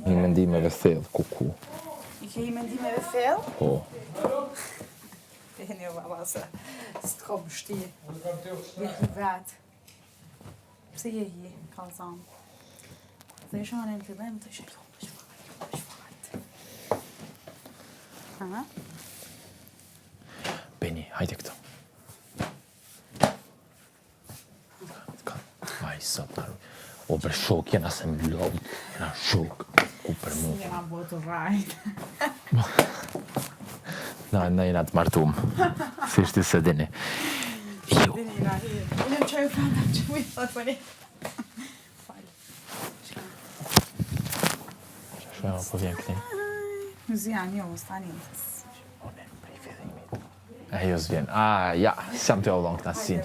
I mendimeve thellë, kuku. I ke I mendimeve thellë? Po. Një baba se s'të kom shti. Je vetë. Pse je hi, kalzam? Dhe isha në fillim të ishe Ha? Beni, hajde këto. Aj, sot në o për shok, jena se më lodh, jena shok, ku për mu. Jena botë rajt. Na jena të martum, si shti se dini. Jo. Dini na hi. Ilem qaj u franda që mi thot për një. Falë. Shme më po vjen këti. Zian, jo, stani. One, prej fillimit. Jo s'vjen. Ja, s'jam të ollon këta sin.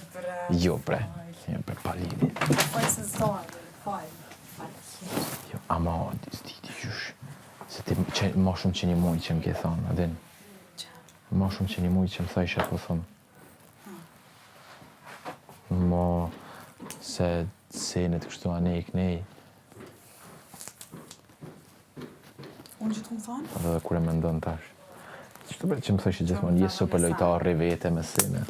Jo, bre. Jo, bre, palimi. Faj se zdojnë, faj. Jo, ama, s'ti qysh. Se ti ma shumë që një muj që më ke thonë, adin. Ma shumë që një muj që më thajshe po thonë. Ma se senet kështu anej kënej. Unë që të më thonë? Edhe kur e me ndonë tash. Qështu bre që më thajshe gjithmonë, je super lojtar, rivete me sene.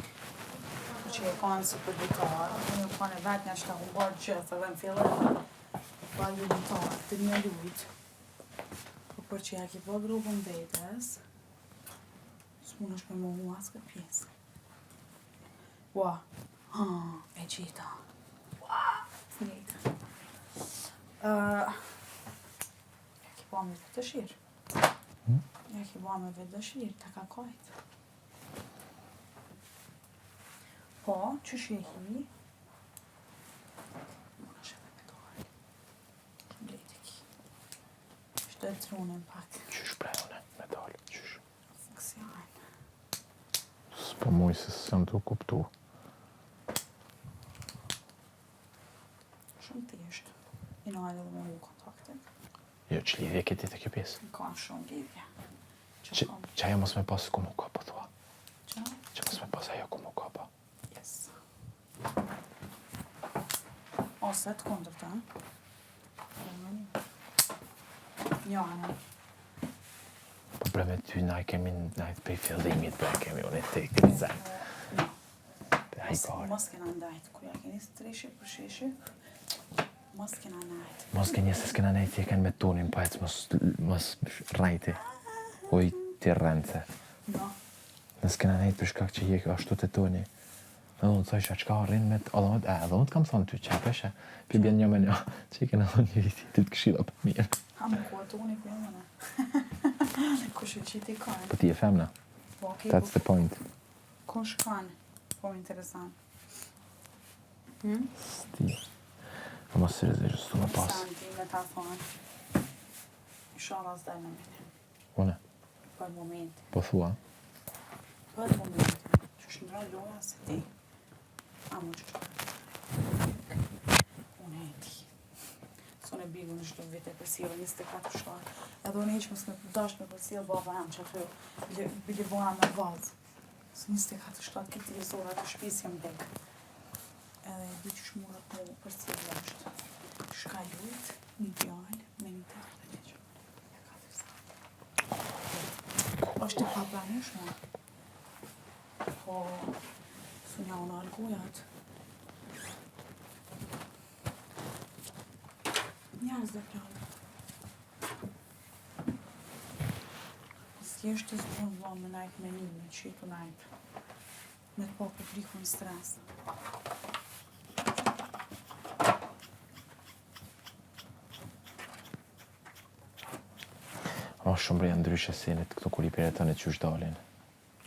Që e kanë super lojtar, unë e kanë e vetë një shka unë bërë gjithë, edhe në fillim. Ba ju lojtar, të një lujtë. Për që ja ki po grupën vetës, s'mun është me më mua s'ka pjesë. Ua, e gjita. Ua, njëjtë. Ja ki po me vetë dëshirë. Ja ki po me vetë dëshirë, ta ka kajtë. Po, që shehi? Mun është edhe me dojë. Lejtë ki. Shtë e trunin pak. Qysh bre une, me dalë, qysh. Funksion. S'po muj se s'jam të kuptu. Shumë thjesht. I në edhe me u kontakte. Jo, që lidhje këti të kjo pjesë. Në kam shumë lidhje. Që ajo mos me pas ku mu ka, po thua. Që? Që mos me pas ajo ku mu ka, po. Yes. Ose të kondër të, Njane. Po bre me ty, na i kemi, na i pej fillimit, bre kemi unë e te këtë zemë. No. Be hajgare. Mos kena ndajt, kur ja keni së treshi për sheshi, mos kena ndajt. Mos ke njëse s'kena nejt, je ken me tonin, pa ec mos rajti. Oj, ti rrënce. No. Nësë kena nejt për shkak që je ashtu të toni. Edhe unë të thojsh, qka rrinë me edhe unë të kam thonë ty, qepeshe. Pi bjen një me një, që i kena thonë një viti, ti të këshilla për mirë. Ha më kuar të unë i për mëne. Kush e qiti kanë. Po ti e femna. Po, okej, That's the point. kush kanë. Po, më interesant. Sti. A mos seriozisht, s'tu me pas. Santi me ta thonë. Inshallah s'daj me mene. Une, Për moment. po thua. Për moment. Që shëndra loja se ti. A mu që shëndra. Unë e ti. Sone bigu në shdo vite për silë, 24 shtarë. Edhe unë e që mësë me dash me për silë baba jam që atë bile bona me vazë. Së 24 shtarë këtë të jëzora të shpisë jam bekë. Edhe e di që shmurat mu për silë jashtë. Shka jujtë, një djallë, me një të të leqë. Ja ka të sa. Është e papranishme. Po, së nja unë algujat. Njerëz dhe plallë. S'jesht të zbërën vla me najtë me një, me qitu najtë. Me të po publiku në stres. Ma shumë bre ndryshe senit këto kur i piretone qysh dalin.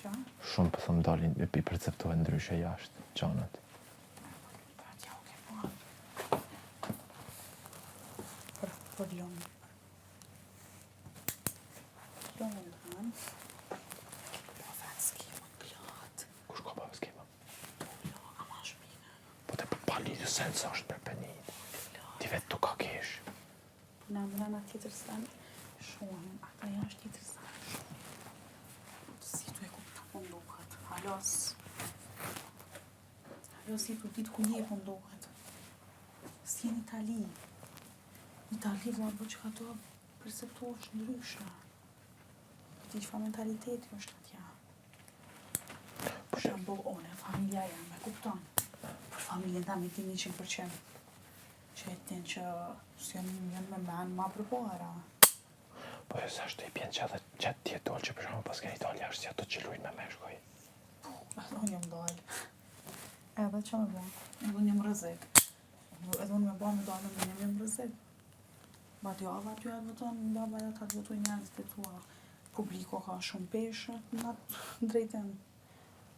Qa? Shumë për thëmë dalin, i perceptohen ndryshe jashtë, qanët. Ja, oke, po. Për lëmë. Lëmë në hanë. Po vetë s'kema glatë. Kush ka pa skema? Jo, ama shpine. Po te për pali të sen sa është për penit. Ti vetë tu ka kesh. Na mrena tjetër sen, shohin, ata jashtë tjetër sen, shohin. Si tu e kupta po ndohet, halos. Halos si tu ditë ku je po ndohet. Si në Itali. Itali vla bë që ka to, perceptohesh ndryshe. Ti që fa mentaliteti është atja. Për shembull, one, familja jam, e kupton. Për familjen ta me ti 100%. Që e tin që janë me men ma përpara. Po e sa shtu i bjen që edhe qatë tjetol që për shumë pas keni dalë jashtë si ato që lujnë me meshkoj. Edhe unë jam dalë. Edhe që me bo? Edhe unë jam rëzik. Edhe unë me bo me dalë me jam rëzik. Ba t'java t'ju e voton, baba e ta t'votoj njerës të tua. Publiko ka shumë peshë, në drejten.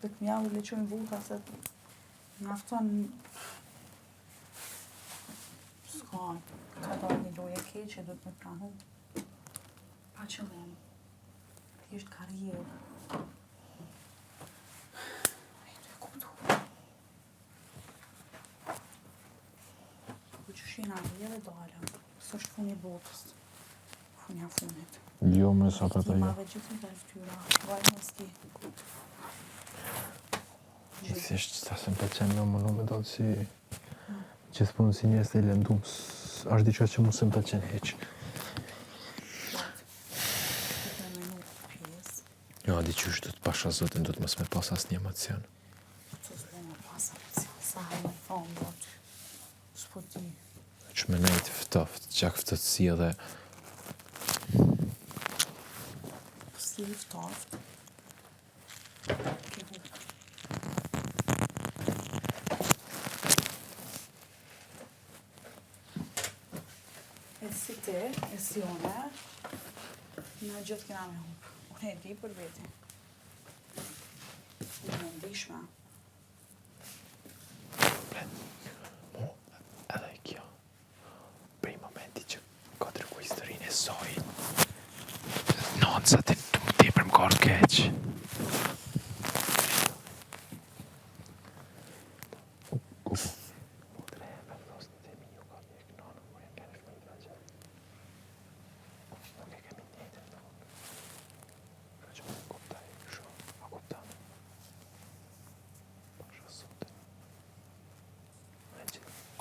Dhe t'mjavu leqojnë vuta se mjafton... S'ka, ka dalë një loje keqe, do t'me pranu. Pa qëllim. Thjesht karrierë. Ai të e kuptu. Po që shina dhe dalëm. S'është funi botës. Funja funit. Jo me sa për të jo. Timave gjithë të ftyra. Vaj mos ti. Thjesht ta se më pëlqen me më me dalë si... Gjithmonë si njerëz të lëndum, është diçka që mos më pëlqen hiç. Jo, di qysh do të pasha zotin, do të mos me pas asnjë emocion. Të s'po me pas emocion, sa me thonë do të... S'po ti. Që me nejtë ftoft, qak ftëtësi edhe... Si i ftoft. E si ti, e si une, në gjithë kena me hupë. Unë e di për veti. Unë e ndishme. Edhe kjo, prej momenti që ka treku historinë e soj, nonca të më tepër më kartë keq.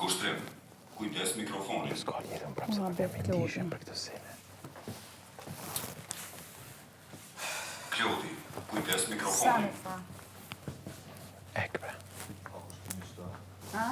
Kushtrim, kujdes mikrofonin. S'ka lidhën prapë se me ndishem për këtë sene. Klodi, kujdes Sa mikrofonin. me fa? Ek bre. Ha?